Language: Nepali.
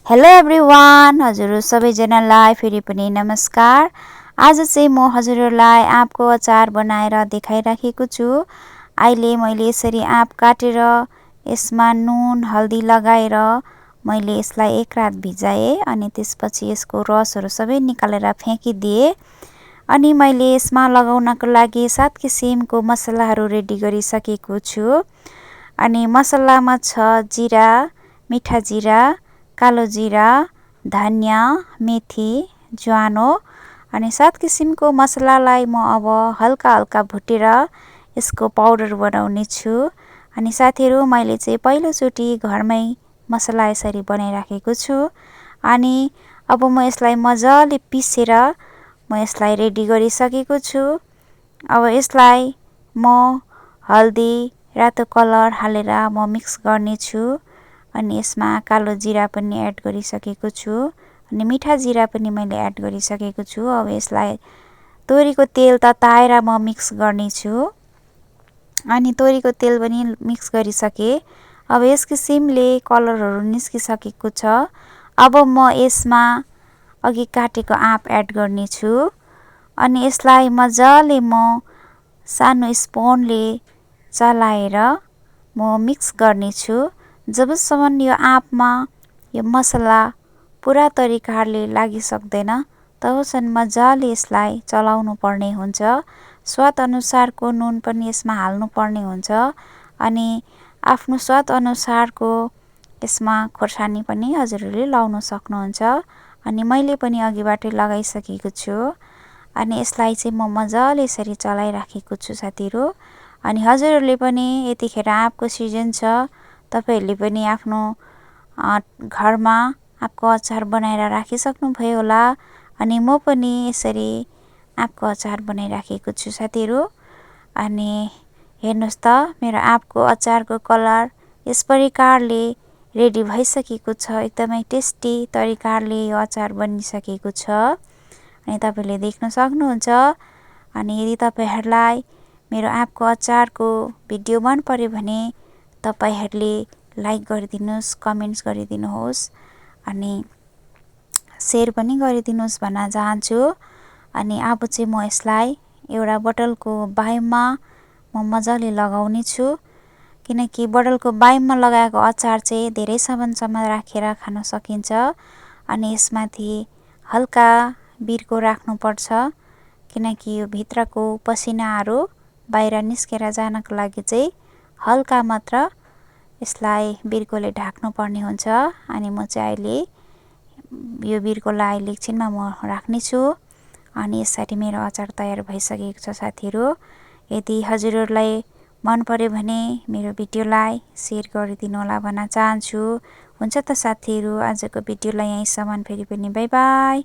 हेलो एभ्रिवान, हजुर सबैजनालाई फेरि पनि नमस्कार। आज चाहिँ म हजुरहरूलाई आँपको अचार बनाएर देखाइराखेको छु। अहिले मैले यसरी आँप काटेर यसमा नुन हल्दी लगाएर मैले यसलाई एक रात भिजाएँ अनि त्यसपछि यसको रसहरू सबै निकालेर फ्याँकिदिएँ। अनि मैले यसमा लगाउनको लागि 7 किसिमको मसलाहरू रेडी गरिसकेको छु। अनि मसलामा छ जिरा, मिठा जिरा, कालो जिरा, धनिया, मेथी, ज्वानो अनि 7 किसिमको मसलालाई म अब हल्का हल्का भुटेर यसको पाउडर बनाउने छु। अनि साथीहरू, मैले चाहिँ पहिलोचोटि घरमै मसला यसरी बनाइराखेको छु। अनि अब म यसलाई मजाले पिसेर म यसलाई रेडी गरिसकेको छु। अब यसलाई म हल्दी, रातो कलर हालेर म मिक्स गर्ने छु। अनि यसमा कालो जिरा पनि एड गरिसकेको छु अनि मिठा जिरा पनि मैले एड गरिसकेको छु। अब यसलाई तोरीको तेल तताएर म मिक्स गर्ने छु। अनि तोरीको तेल पनि मिक्स गरिसके। अब यस किसिमले कलरहरू निस्किसकेको छ। अब म यसमा अघि काटेको आँप एड गर्ने छु अनि यसलाई मजाले म सानो स्पुनले चलाएर म मिक्स गर्ने छु। जबसम्म यो आँपमा यो मसला पुरा तरिकाले लागिसक्दैन तबसम्म मजाले यसलाई चलाउनु पर्ने हुन्छ। स्वाद अनुसारको नुन पनि यसमा हाल्नु पर्ने हुन्छ अनि आफ्नो स्वाद अनुसारको यसमा खोर्सानी पनि हजुरहरूले लाउन सक्नुहुन्छ। अनि मैले पनि अघिबाटै लगाइसकेको छु। अनि यसलाई चाहिँ म मजाले यसरी चलाइराखेको छु साथीहरू। अनि हजुरहरूले पनि यतिखेर आँपको सिजन छ, तपाईहरूले पनि आफ्नो घरमा आँपको अचार बनाएर राखिसक्नु भयो होला। अनि म पनि यसरी आँपको अचार बनाइराखेको छु साथीहरू। अनि हेर्नुहोस् त, मेरो आँपको अचारको कलर यस प्रकारले रेडी भइसकेको छ। एकदमै टेस्टी तरिकाले यो अचार बनिसकेको छ अनि तपाईँले देख्न सक्नुहुन्छ। अनि यदि तपाईँहरूलाई मेरो आँपको अचारको भिडियो मन पर्यो भने तपाईँहरूले लाइक गरिदिनुहोस्, कमेन्ट्स गरिदिनुहोस् अनि सेयर पनि गरिदिनुहोस् भन्न चाहन्छु। अनि अब चाहिँ म यसलाई एउटा बोतलको बाइममा म मजाले लगाउने छु, किनकि बोतलको बाइममा लगाएको अचार चाहिँ धेरै समयसम्म राखेर खान सकिन्छ। अनि यसमाथि हल्का बिर्को राख्नुपर्छ, किनकि यो भित्रको पसिनाहरू बाहिर निस्केर जानको लागि चाहिँ हल्का मात्र यसलाई बिर्कोले ढाक्नु पर्ने हुन्छ। अनि म चाहिँ अहिले यो बिर्कोलाई अहिले एकछिनमा म राख्नेछु। अनि यसरी मेरो अचार तयार भइसकेको छ साथीहरू। यदि हजुरहरूलाई मन पर्यो भने मेरो भिडियोलाई सेयर गरिदिनु होला भन्न चाहन्छु। हुन्छ त साथीहरू, आजको भिडियोलाई यहीँसम्म, फेरि पनि बाई बाई।